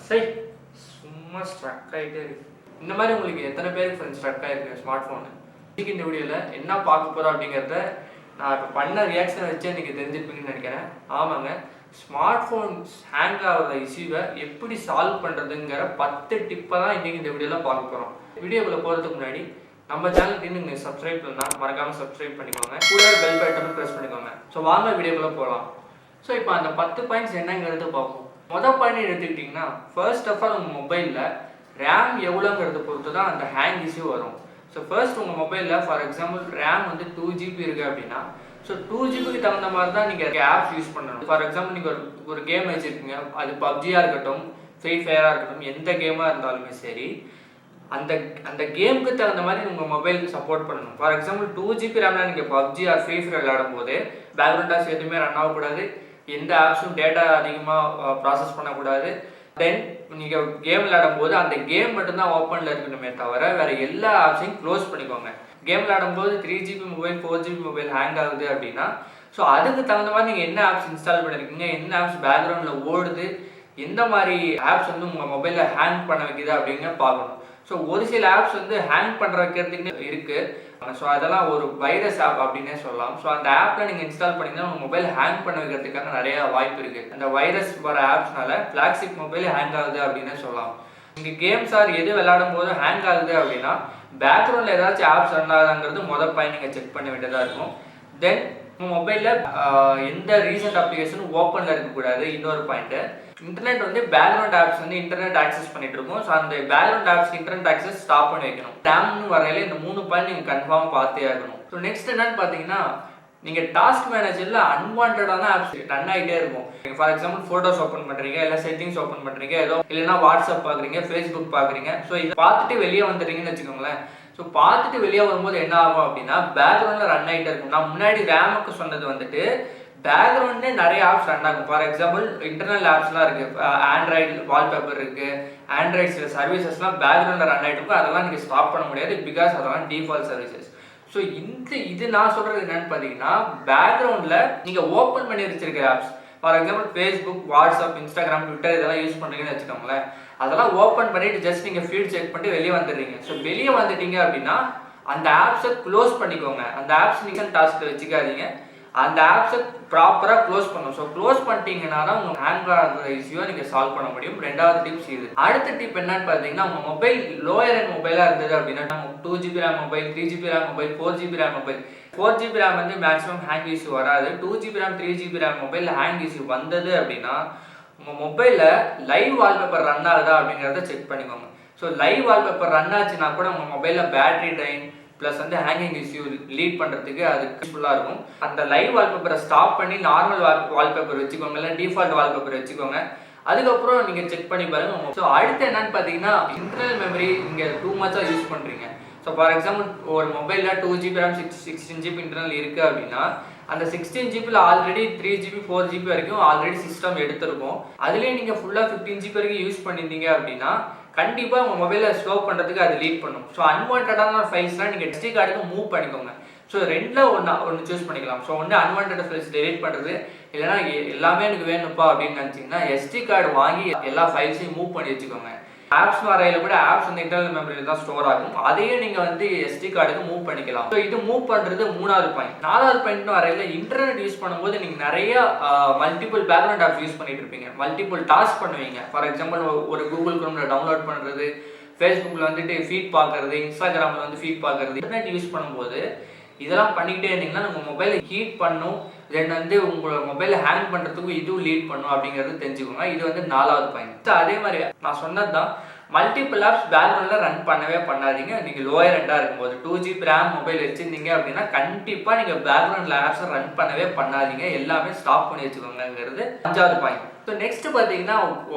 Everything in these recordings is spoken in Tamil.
சரி சும்மா ஸ்ட்ரக் ஆகிட்டே இருக்கு. இந்த மாதிரி உங்களுக்கு எத்தனை பேருக்கு ஃப்ரெண்ட்ஸ் ஸ்ட்ரக் ஆகிருக்கு ஸ்மார்ட் ஃபோனு? இன்றைக்கி இந்த வீடியோவில் என்ன பார்க்க போகிறோம் அப்படிங்கிறத நான் இப்போ பண்ண ரியாக்ஷனை வச்சு எனக்கு தெரிஞ்சிருப்பீங்கன்னு நினைக்கிறேன். ஆமாங்க, ஸ்மார்ட் ஃபோன்ஸ் ஹேங் ஆகிற இஷ்யூவை எப்படி சால்வ் பண்ணுறதுங்கிற 10 டிப்பை தான் இன்றைக்கி இந்த வீடியோவில் பார்க்க போகிறோம். வீடியோக்குள்ளே போகிறதுக்கு முன்னாடி நம்ம சேனலுக்கு இன்னும் நீங்கள் சப்ஸ்கிரைப் பண்ணால் மறக்காமல் சப்ஸ்கிரைப் பண்ணிக்கோங்க, கூட பெல் பட்டனும் ப்ரெஸ் பண்ணிக்கோங்க. ஸோ வாங்க வீடியோக்குள்ளே போகலாம். ஸோ இப்போ அந்த 10 பாயிண்ட்ஸ் என்னங்கிறது பார்ப்போம். மொதல் பாயிண்ட் எடுத்துக்கிட்டிங்கன்னா, ஃபர்ஸ்ட் ஆஃப் ஆல் உங்கள் மொபைலில் ரேம் எவ்வளோங்கிறத பொறுத்து தான் அந்த ஹேங் இஷ்யூ வரும். ஸோ ஃபர்ஸ்ட் உங்கள் மொபைலில் ஃபார் எக்ஸாம்பிள் ரேம் வந்து 2 GB இருக்குது அப்படின்னா, ஸோ 2 GBக்கு தகுந்த மாதிரி தான் நீங்கள் ஆப்ஸ் யூஸ் பண்ணணும். ஃபார் எக்ஸாம்பிள் நீங்கள் ஒரு கேம் வச்சுருக்கீங்க, அது பப்ஜியாக இருக்கட்டும், ஃப்ரீ ஃபயராக இருக்கட்டும், எந்த கேமாக இருந்தாலுமே சரி, அந்த கேமுக்கு தகுந்த மாதிரி உங்கள் மொபைலுக்கு சப்போர்ட் பண்ணணும். ஃபார் எக்ஸாம்பிள் 2 GB ரேம்னா நீங்கள் பப்ஜி ஆர் ஃப்ரீ ஃபயர் விளையாடும் போது பேக்ரவுண்ட் ஆப்ஸ் எதுவுமே ரன் ஆகக்கூடாது, எந்த ஆப்ஸும் டேட்டா அதிகமாக ப்ராசஸ் பண்ணக்கூடாது. தென் நீங்கள் கேம் விளையாடும் போது அந்த கேம் மட்டும்தான் ஓப்பனில் இருக்கணுமே தவிர வேறு எல்லா ஆப்ஸையும் க்ளோஸ் பண்ணிக்கோங்க. கேம் விளையாடும் போது 3 GB mobile 4 GB mobile hang ஆகுது அப்படின்னா, ஸோ அதுக்கு தகுந்த மாதிரி நீங்கள் என்ன ஆப்ஸ் இன்ஸ்டால் பண்ணியிருக்கீங்க, என்ன ஆப்ஸ் பேக்ரவுண்டில் ஓடுது, எந்த மாதிரி ஆப்ஸ் வந்து உங்கள் மொபைலில் ஹேங் பண்ண வைக்குது அப்படிங்க பார்க்கணும். ஸோ ஒரு சில ஆப்ஸ் வந்து ஹேங் பண்ணுற வைக்கிறதுக்கு இருக்குது. ஸோ அதெல்லாம் ஒரு வைரஸ் ஆப் அப்படின்னே சொல்லலாம். ஸோ அந்த ஆப்பில் நீங்கள் இன்ஸ்டால் பண்ணிங்கன்னா உங்கள் மொபைல் ஹேங் பண்ண வைக்கிறதுக்கான நிறையா வாய்ப்பு இருக்குது. அந்த வைரஸ் வர ஆப்ஸ்னால ஃப்ளாக்ஷிப் மொபைல் ஹேங் ஆகுது அப்படின்னே சொல்லலாம். நீங்கள் கேம்ஸ் ஆர் எது விளையாடும் போது ஹேங் ஆகுது அப்படின்னா, பேக்ரவுண்டில் ஏதாச்சும் ஆப்ஸ் ரன் ஆகுதாங்கிறது மொதல் பாயிண்ட் நீங்கள் செக் பண்ண வேண்டியதாக இருக்கும். தென் உங்கள் மொபைலில் எந்த ரீசெண்ட் அப்ளிகேஷனும் ஓப்பனில் இருக்கக்கூடாது. இன்னொரு பாயிண்ட்டு, இன்டர்நெட் வந்து பேக்ரவுண்ட் ஆப்ஸ் வந்து இன்டர்நெட் ஆக்சஸ் பண்ணிட்டு இருக்கும். ஸோ அந்த பேக்ரவுண்ட் ஆப்ஸ்க்கு இன்டர்நெட் ஆக்சஸ் ஸ்டாப் பண்ணி வைக்கணும். டேம்னு வரையில இந்த 3 பாயிண்ட் நீங்கள் கன்ஃபார்மாக பார்த்தே ஆகணும். ஸோ நெக்ஸ்ட் என்னன்னு பார்த்தீங்கன்னா, நீங்கள் டாஸ்க் மேனேஜரில் அன்வான்டான ஆப்ஸ் ரன் ஆகிட்டே இருக்கும். ஃபார் எக்ஸாம்பிள் ஃபோட்டோஸ் ஓப்பன் பண்ணுறீங்க, இல்லை செட்டிங்ஸ் ஓப்பன் பண்ணுறீங்க, ஏதோ இல்லைன்னா வாட்ஸ்அப் பார்க்குறீங்க, ஃபேஸ்புக் பார்க்குறீங்க. ஸோ இதை பார்த்துட்டு வெளியே வந்துடுறீங்கன்னு வச்சுக்கோங்களேன். ஸோ பார்த்துட்டு வெளியே வரும்போது என்ன ஆகும் அப்படின்னா, பேக்ரவுண்டில் ரன் ஆகிட்டே இருக்கும். நான் முன்னாடி ரேமுக்கு சொன்னது வந்துட்டு பேக்ரவுண்ட்லேயே நிறைய ஆப்ஸ் ரன் ஆகும். ஃபார் எக்ஸாம்பிள் இன்டர்னல் ஆப்ஸ்லாம் இருக்குது, ஆண்ட்ராய்டு வால்பேப்பர் இருக்குது, ஆண்ட்ராய்டு சில சர்வீசஸ்லாம் பேக்ரவுண்டில் ரன் ஆகிட்டு இருக்கும். அதெல்லாம் நீங்கள் ஸ்டாப் பண்ண முடியாது, பிகாஸ் அதெல்லாம் டிஃபால்ட் சர்வீசஸ். ஸோ இது நான் சொல்கிறது என்னன்னு பார்த்தீங்கன்னா, பேக்ரவுண்டில் நீங்கள் ஓப்பன் பண்ணி வச்சிருக்கிற apps, for example Facebook, WhatsApp, Instagram, Twitter இதெல்லாம் யூஸ் பண்ணுறீங்கன்னு வச்சுக்கோங்களேன். அதெல்லாம் ஓப்பன் பண்ணிவிட்டு ஜஸ்ட் நீங்கள் ஃபீல்ட் செக் பண்ணிட்டு வெளியே வந்துடுறீங்க. ஸோ வெளியே வந்துட்டீங்க அப்படின்னா அந்த ஆப்ஸை க்ளோஸ் பண்ணிக்கோங்க. அந்த ஆப்ஸ் நீங்கள் டாஸ்க்கில் வச்சுக்காதீங்க, அந்த ஆப்ஸை ப்ராப்பராக க்ளோஸ் பண்ணணும். ஸோ க்ளோஸ் பண்ணிட்டீங்கன்னா தான் உங்கள் ஹேங் ஆகிற இஷ்யூவை நீங்கள் சால்வ் பண்ண முடியும். ரெண்டாவது டிப்ஸ் இது. அடுத்த டிப் என்னன்னு பார்த்தீங்கன்னா, உங்கள் மொபைல் லோயர் எண்ட் மொபைலாக இருந்தது அப்படின்னா, 2 GB RAM mobile, 3 GB RAM mobile, 4 GB RAM mobile, 4 GB RAM வந்து மேக்ஸிமம் ஹேங் இஷ்யூ வராது. 2 GB RAM 3 GB RAM mobile hang issue வந்தது அப்படின்னா, உங்கள் மொபைலில் லைவ் வால்பேப்பர் ரன் ஆகுதா அப்படிங்கிறத செக் பண்ணிக்கோங்க. ஸோ லைவ் வால்பேப்பர் ரன் ஆச்சுன்னா கூட உங்கள் மொபைலில் பேட்டரி ட்ரைன் ப்ளஸ் வந்து ஹேங்கிங் இஷ்யூ லீட் பண்ணுறதுக்கு அது யூஸ்ஃபுல்லாக இருக்கும். அந்த லைவ் வால்பேப்பரை ஸ்டாப் பண்ணி நார்மல் வால்பேப்பர் வச்சுக்கோங்க, இல்லை டிஃபால்ட் வால்பேப்பர் வச்சுக்கோங்க. அதுக்கப்புறம் நீங்கள் செக் பண்ணி பாருங்கள். ஸோ அடுத்து என்னன்னு பார்த்தீங்கன்னா, இன்டர்னல் மெமரி நீங்கள் டூ மச்சாக யூஸ் பண்ணுறீங்க. ஸோ ஃபார் எக்ஸாம்பிள் ஒரு மொபைலில் 2 GB ரேம் 16 GB இன்டர்னல் இருக்குது அப்படின்னா, அந்த 16 GBயில் ஆல்ரெடி 3 GB 4 GB வரைக்கும் ஆல்ரெடி சிஸ்டம் எடுத்திருக்கும். அதுலேயே நீங்கள் ஃபுல்லாக 15 GB வரைக்கும் யூஸ் பண்ணியிருந்தீங்க அப்படின்னா கண்டிப்பாக உங்கள் மொபைலில் ஸ்லோ பண்ணுறதுக்கு அது லீட் பண்ணும். ஸோ அன்வான்டான ஃபைல்ஸ்லாம் நீங்கள் SD கார்டுக்கு மூவ் பண்ணிக்கோங்க. ஸோ ரெண்டில் ஒன்று சூஸ் பண்ணிக்கலாம். ஸோ ஒன்று அன்வான்ட் ஃபைல்ஸ் டெலீட் பண்ணுறது, இல்லைனா எல்லாமே எனக்கு வேணும்ப்பா அப்படின்னு நினச்சிங்கன்னா SD கார்டு வாங்கி எல்லா ஃபைல்ஸையும் மூவ் பண்ணி வச்சுக்கோங்க. ஆப்ஸ் வரையில கூட ஆப்ஸ் வந்து இன்டர்னல் மெமரியில் தான் ஸ்டோர் ஆகும். அதையே நீங்கள் வந்து SD கார்டுக்கு மூவ் பண்ணிக்கலாம். ஸோ இது மூவ் பண்ணுறது 3வது பாயிண்ட். 4வது பாயிண்ட் வரையில இன்டர்நெட் யூஸ் பண்ணும்போது நீங்கள் நிறைய மல்டிபிள் பேக்ரவுண்ட் ஆப்ஸ் யூஸ் பண்ணிட்டு இருப்பீங்க, மல்டிபிள் டாஸ்க் பண்ணுவீங்க. ஃபார் எக்ஸாம்பிள் ஒரு கூகுள் குரோமில் டவுன்லோட் பண்ணுறது, ஃபேஸ்புக்கில் வந்துட்டு ஃபீட் பார்க்குறது, இன்ஸ்டாகிராமில் வந்து ஃபீட் பார்க்குறது. இன்டர்நெட் யூஸ் பண்ணும்போது இதெல்லாம் பண்ணிக்கிட்டே இருந்தீங்கன்னா உங்கள் மொபைலை ஹீட் பண்ணும், தென் வந்து உங்கள் மொபைலை ஹேங் பண்ணுறதுக்கும் இதுவும் லீட் பண்ணும் அப்படிங்கிறது தெரிஞ்சுக்கோங்க. இது வந்து 4வது பாயிண்ட். அதே மாதிரி நான் சொன்னது தான், மல்டிபிள் ஆப்ஸ் பேக்ரவுண்டில் ரன் பண்ணவே பண்ணாதீங்க. நீங்கள் லோயர் எண்டாக இருக்கும்போது 2 GB ரேம் மொபைல் வச்சுருந்தீங்க அப்படின்னா கண்டிப்பாக நீங்கள் பேக்ரவுண்டில் ஆப்ஸை ரன் பண்ணவே பண்ணாதீங்க, எல்லாமே ஸ்டாப் பண்ணி வச்சுக்கோங்கிறது 5வது பாயிண்ட். ஸோ நெக்ஸ்ட் பார்த்தீங்கன்னா,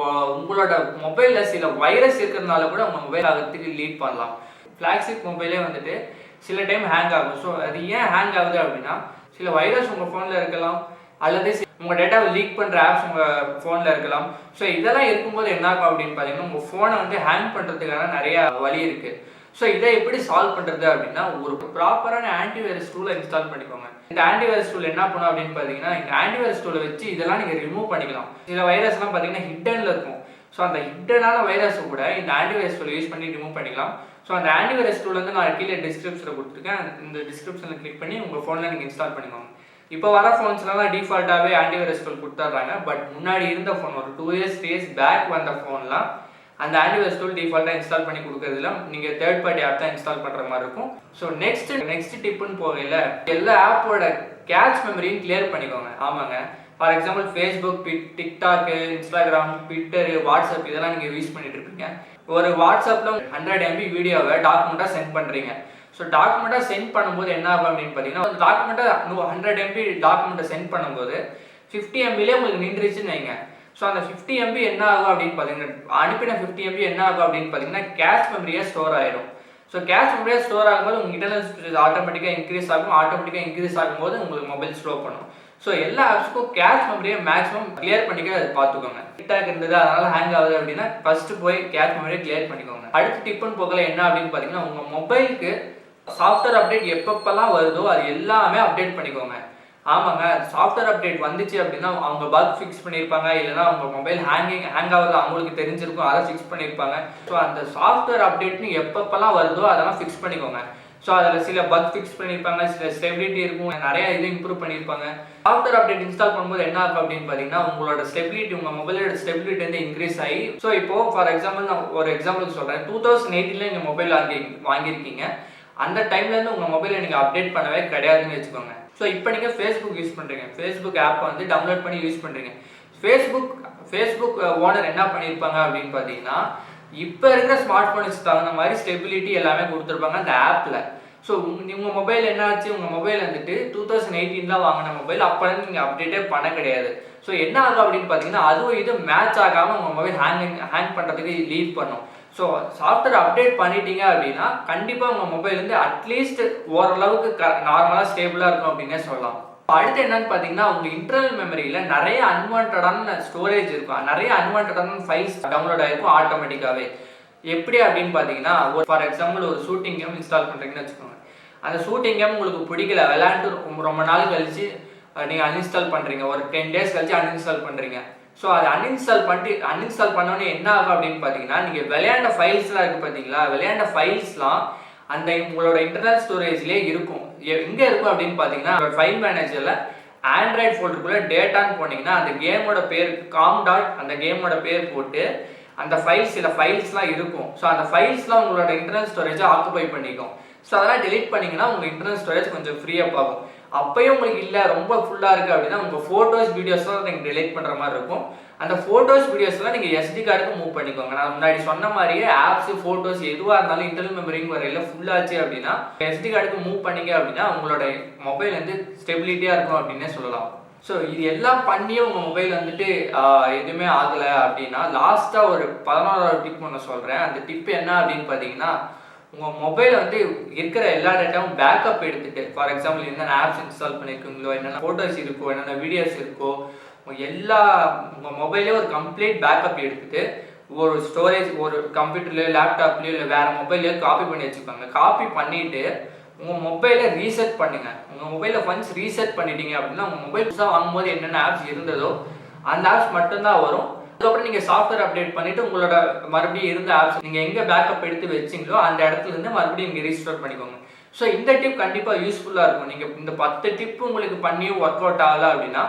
உங்களோட மொபைலில் சில வைரஸ் இருக்கிறதுனால கூட உங்கள் மொபைல் ஆகிறதுக்கு லீட் பண்ணலாம். ஃப்ளாக்ஷிப் மொபைலே வந்துட்டு சில டைம் ஹேங் ஆகும். ஸோ அது ஏன் ஹேங் ஆகுது அப்படின்னா, சில வைரஸ் உங்கள் ஃபோனில் இருக்கலாம், அல்லது உங்கள் டேட்டாவை லீக் பண்ணுற ஆப்ஸ் உங்கள் ஃபோனில் இருக்கலாம். ஸோ இதெல்லாம் இருக்கும்போது என்ன ஆகும் அப்படின்னு பார்த்தீங்கன்னா, உங்கள் ஃபோனை வந்து ஹேங் பண்ணுறதுக்கான நிறையா வழி இருக்குது. ஸோ இதை எப்படி சால்வ் பண்ணுறது அப்படின்னா, ஒரு ப்ராப்பரான ஆன்டிவைரஸ் டூலை இன்ஸ்டால் பண்ணிக்கோங்க. இந்த ஆன்டிவைரஸ் டூல் என்ன பண்ணும் அப்படின்னு பார்த்தீங்கன்னா, இந்த ஆன்டிவைரஸ் டூலை வச்சு இதெல்லாம் நீங்கள் ரிமூவ் பண்ணிக்கலாம். சில வைரஸ்லாம் பார்த்தீங்கன்னா ஹிட்டனில் இருக்கும். ஸோ அந்த ஹிட்டனான வைரஸை கூட இந்த ஆன்டிவைரஸ் டூல் யூஸ் பண்ணி ரிமூவ் பண்ணிக்கலாம். ஸோ அந்த ஆன்டிவைரஸ் டூல் வந்து நான் கீழே டிஸ்கிரிப்ஷனில் கொடுத்துருக்கேன். இந்த டிஸ்கிரிப்ஷனில் கிளிக் பண்ணி உங்கள் ஃபோனில் நீங்கள் இன்ஸ்டால் பண்ணிக்கோங்க. இப்போ வர ஃபோன்ஸ்லாம் டிஃபால்ட்டாகவே ஆன்டிவைரஸ் டூல் கொடுத்துட்றாங்க. பட் முன்னாடி இருந்த ஃபோன் ஒரு 2 years 3 years பேக் வந்த ஃபோன்லாம் அந்த ஆன்டிவைரஸ் டூல் டிஃபால்ட்டாக இன்ஸ்டால் பண்ணி கொடுக்கறதுல நீங்கள் தேர்ட் பார்ட்டி ஆப் தான் இன்ஸ்டால் பண்ணுற மாதிரி இருக்கும். ஸோ நெக்ஸ்ட் டிப்புன்னு போகல எல்லா ஆப்போட கேட்ச் மெமரியும் கிளியர் பண்ணிக்கோங்க. ஆமாங்க, for example Facebook, TikTok, Instagram, Twitter, WhatsApp இதெல்லாம் நீங்கள் யூஸ் பண்ணிட்டு இருப்பீங்க. ஒரு வாட்ஸ்அப்பில் 100 MB வீடியோவை டாக்குமெண்ட்டாக சென்ட் பண்ணுறீங்க. ஸோ டாக்குமெண்ட்டாக சென்ட் பண்ணும்போது என்ன ஆகும் அப்படின்னு பார்த்தீங்கன்னா, அந்த டாக்குமெண்ட்டாக 100 MB டாக்குமெண்ட்டை சென்ட் பண்ணும்போது 50 MBலே உங்களுக்கு நின்றுச்சுன்னு வைங்க. ஸோ அந்த 50 MB என்ன ஆகும் அப்படின்னு பார்த்தீங்கன்னா, அனுப்பின 50 MB என்ன ஆகும் அப்படின்னு பார்த்தீங்கன்னா கேஷ் மெமரியாக ஸ்டோர் ஆயிடும். ஸோ கேஷ் மெமரியாக ஸ்டோர் ஆகும்போது உங்கள் இன்டர்னல் ஸ்டோரேஜ் ஆட்டோமேட்டிக்காக இன்க்ரீஸ் ஆகும்போது உங்களுக்கு மொபைல் ஸ்லோ பண்ணும். ஸோ எல்லா ஆப்ஸுக்கும் கேஷ் மெமரியை மேக்ஸிமம் கிளியர் பண்ணிக்க அது பார்த்துக்கோங்க. டிக்டாக் இருந்தது அதனால ஹேங் ஆகுது அப்படின்னா ஃபர்ஸ்ட் போய் கேஷ் மெமரியை கிளியர் பண்ணிக்கோங்க. அடுத்த டிப்புன்னு போகல என்ன அப்படின்னு பார்த்தீங்கன்னா, உங்கள் மொபைலுக்கு சாஃப்ட்வேர் அப்டேட் எப்பப்பெல்லாம் வருதோ அது எல்லாமே அப்டேட் பண்ணிக்கோங்க. ஆமாங்க, சாஃப்ட்வேர் அப்டேட் வந்துச்சு அப்படின்னா அவங்க பக் ஃபிக்ஸ் பண்ணியிருப்பாங்க, இல்லைன்னா அவங்க மொபைல் ஹேங் ஆகுது அவங்களுக்கு தெரிஞ்சிருக்கும், அதை ஃபிக்ஸ் பண்ணியிருப்பாங்க. ஸோ அந்த சாஃப்ட்வேர் அப்டேட்னு எப்பப்பெல்லாம் வருதோ அதெல்லாம் ஃபிக்ஸ் பண்ணிக்கோங்க. ஸோ அதில் சில பக் ஃபிக்ஸ் பண்ணியிருப்பாங்க, சில ஸ்டெபிலிட்டி இருக்கும், நிறைய இது இம்ப்ரூவ் பண்ணியிருப்பாங்க. சாஃப்ட்வேர் அப்டேட் இன்ஸ்டால் பண்ணும்போது என்ன ஆகும் அப்படின்னு பார்த்தீங்கன்னா, உங்களோட ஸ்டெபிலிட்டி, உங்கள் மொபைலோட ஸ்டெபிலிட்டி வந்து இன்க்ரீஸ் ஆகி, ஸோ இப்போ ஃபார் எக்ஸாம்பிள் நான் ஒரு எக்ஸாம்பிளுக்கு சொல்கிறேன். 2018 நீங்கள் மொபைல் வாங்கியிருக்கீங்க. அந்த டைம்லேருந்து உங்கள் மொபைலை நீங்கள் அப்டேட் பண்ணவே கிடையாதுன்னு வச்சுக்கோங்க. ஸோ இப்போ நீங்கள் ஃபேஸ்புக் யூஸ் பண்ணுறீங்க, ஃபேஸ்புக் ஆப்பை வந்து டவுன்லோட் பண்ணி யூஸ் பண்ணுறீங்க. ஃபேஸ்புக் ஓனர் என்ன பண்ணியிருப்பாங்க அப்படின்னு பார்த்தீங்கன்னா, இப்போ இருக்கிற ஸ்மார்ட் ஃபோனுக்கு தகுந்த மாதிரி ஸ்டெபிலிட்டி எல்லாமே கொடுத்துருப்பாங்க அந்த ஆப்பில். ஸோ உங்கள் மொபைல் என்ன ஆச்சு, உங்கள் மொபைல் வந்துட்டு 2018 வாங்கின மொபைல் அப்போலேருந்து நீங்கள் அப்டேட்டே பண்ண கிடையாது. ஸோ என்ன ஆகும் அப்படின்னு பார்த்தீங்கன்னா, அதுவும் இது மேட்ச் ஆகாமல் உங்கள் மொபைல் ஹேங் பண்ணுறதுக்கு லீட் பண்ணும். ஸோ சாஃப்ட்வேர் அப்டேட் பண்ணிட்டீங்க அப்படின்னா கண்டிப்பாக உங்கள் மொபைல் வந்து அட்லீஸ்ட் ஓரளவுக்கு நார்மலாக ஸ்டேபிளாக இருக்கும் அப்படின்னே சொல்லலாம். அடுத்து என்னன்னு பார்த்தீங்கன்னா, உங்கள் இன்டர்னல் மெமரியில் நிறைய அன்வான்டான ஸ்டோரேஜ் இருக்கும், நிறைய அன்வான்டான ஃபைல்ஸ் டவுன்லோட் ஆகிருக்கும் ஆட்டோமேட்டிக்காகவே. எப்படி அப்படின்னு பார்த்தீங்கன்னா, ஃபார் எக்ஸாம்பிள் ஒரு ஷூட்டிங் கேம் இன்ஸ்டால் பண்ணுறீங்கன்னு வச்சுக்கோங்க. அந்த ஷூட்டிங் கேம் உங்களுக்கு பிடிக்கல, விளையாண்டு ரொம்ப நாள் கழிச்சு நீங்கள் அன்இன்ஸ்டால் பண்ணுறீங்க, ஒரு 10 days கழிச்சு அன்இன்ஸ்டால் பண்ணுறீங்க. ஸோ அதை அன்இன்ஸ்டால் பண்ணோன்னே என்ன ஆகும் அப்படின்னு பார்த்தீங்கன்னா, நீங்கள் விளையாண்ட ஃபைல்ஸ்லாம் இருக்குது பார்த்தீங்களா, விளையாண்ட ஃபைல்ஸ்லாம் அந்த உங்களோட இன்டர்னல் ஸ்டோரேஜ்லேயே இருக்கும். எங்கே இருக்கும் அப்படின்னு பார்த்தீங்கன்னா, ஃபைல் மேனேஜரில் ஆண்ட்ராய்ட் ஃபோல்டருக்குள்ளே டேட்டான்னு போனீங்கன்னா அந்த கேமோட பேர் அந்த கேமோட பேர் போட்டு அந்த சில ஃபைல்ஸ்லாம் இருக்கும். ஸோ அந்த ஃபைல்ஸ்லாம் உங்களோட இன்டர்னல் ஸ்டோரேஜை ஆக்குபை பண்ணிக்கும். ஸோ அதெல்லாம் டெலிட் பண்ணிங்கன்னா உங்கள் இன்டர்னல் ஸ்டோரேஜ் கொஞ்சம் ஃப்ரீயாக ஆகும். அப்பயும் உங்களுக்கு இல்லை ரொம்ப ஃபுல்லாக இருக்குது அப்படின்னா உங்கள் ஃபோட்டோஸ் வீடியோஸ்லாம் நீங்கள் டெலிட் பண்ணுற மாதிரி இருக்கும். அந்த ஃபோட்டோஸ் வீடியோஸ்லாம் நீங்கள் SD கார்டுக்கு மூவ் பண்ணிக்கோங்க. நான் முன்னாடி சொன்ன மாதிரியே ஆப்ஸ், ஃபோட்டோஸ் எதுவாக இருந்தாலும் இன்டர்னல் மெமரிங் வரையில் ஃபுல்லாச்சு அப்படின்னா SD கார்டுக்கு மூவ் பண்ணிங்க அப்படின்னா உங்களோட மொபைல் வந்து ஸ்டெபிலிட்டியாக இருக்கும் அப்படின்னே சொல்லலாம். ஸோ இது எல்லாம் பண்ணியே உங்கள் மொபைல் வந்துட்டு எதுவுமே ஆகலை அப்படின்னா லாஸ்ட்டாக ஒரு 11வது டிப் ஒன்று சொல்கிறேன். அந்த டிப் என்ன அப்படின்னு பார்த்தீங்கன்னா, உங்கள் மொபைலை வந்து இருக்கிற எல்லா டேட்டாவும் பேக்கப் எடுத்துகிட்டு, ஃபார் எக்ஸாம்பிள் என்னென்ன ஆப்ஸ் இன்ஸ்டால் பண்ணியிருக்கீங்களோ, என்னென்ன ஃபோட்டோஸ் இருக்கோ, என்னென்ன வீடியோஸ் இருக்கோ, உங்கள் மொபைலே ஒரு கம்ப்ளீட் பேக்கப் எடுத்துகிட்டு ஒரு ஸ்டோரேஜ், ஒரு கம்ப்யூட்டர்லையோ லேப்டாப்லையோ இல்லை வேறு மொபைல்லையோ காப்பி பண்ணி வச்சுக்கோங்க. காப்பி பண்ணிவிட்டு உங்கள் மொபைலை ரீசெட் பண்ணுங்கள். உங்கள் மொபைலை ஃபன்ஸ் ரீசெட் பண்ணிட்டீங்க அப்படின்னா உங்கள் மொபைல் புதுசாக வாங்கும்போது என்னென்ன ஆப்ஸ் இருந்ததோ அந்த ஆப்ஸ் மட்டும்தான் வரும். அதுக்கப்புறம் நீங்கள் சாஃப்ட்வேர் அப்டேட் பண்ணிவிட்டு உங்களோட மறுபடியும் இருந்த ஆப்ஸ் நீங்கள் எங்கே பேக்கப் எடுத்து வச்சிங்களோ அந்த இடத்துலேருந்து மறுபடியும் நீங்கள் ரீஸ்டோர் பண்ணிக்கோங்க. ஸோ இந்த டிப் கண்டிப்பாக யூஸ்ஃபுல்லாக இருக்கும். நீங்கள் இந்த 10 டிப்பு உங்களுக்கு பண்ணியும் ஒர்க் அவுட் ஆகலை அப்படின்னா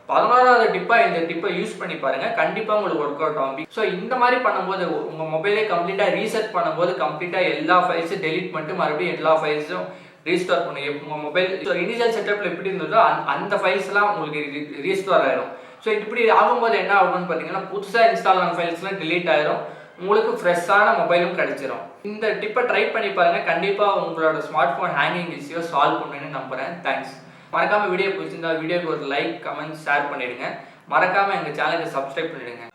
11வது டிப்பாக இந்த டிப்பை யூஸ் பண்ணி பாருங்கள், கண்டிப்பாக உங்களுக்கு ஒர்க் அவுட் ஆகும். ஸோ இந்த மாதிரி பண்ணும்போது உங்கள் மொபைலே கம்ப்ளீட்டாக ரீசெட் பண்ணும்போது கம்ப்ளீட்டாக எல்லா ஃபைல்ஸும் டெலிட் பண்ணிட்டு மறுபடியும் எல்லா ஃபைல்ஸும் ரீஸ்டோர் பண்ணுங்க. உங்கள் மொபைல் ஸோ இனிஷியல் செட்டப்பில் எப்படி இருந்ததோ அந்த ஃபைல்ஸ்லாம் உங்களுக்கு ரீஸ்டோர் ஆயிடும். ஸோ இப்படி ஆகும்போது என்ன ஆகும்னு பார்த்தீங்கன்னா, புதுசாக இன்ஸ்டால் ஆன ஃபைல்ஸ்லாம் டிலீட் ஆயிரும், உங்களுக்கு ஃப்ரெஷ்ஷான மொபைலும் கிடைச்சிரும். இந்த டிப்பை ட்ரை பண்ணி பாருங்கள், கண்டிப்பாக உங்களோட smart phone hanging issue solve பண்ணுன்னு நம்புகிறேன். தேங்க்ஸ். மறக்காமல் வீடியோ பிடிச்சிருந்தா வீடியோக்கு ஒரு லைக், கமெண்ட், ஷேர் பண்ணிவிடுங்க. மறக்காமல் எங்கள் சேனலுக்கு சப்ஸ்கிரைப் பண்ணிவிடுங்க.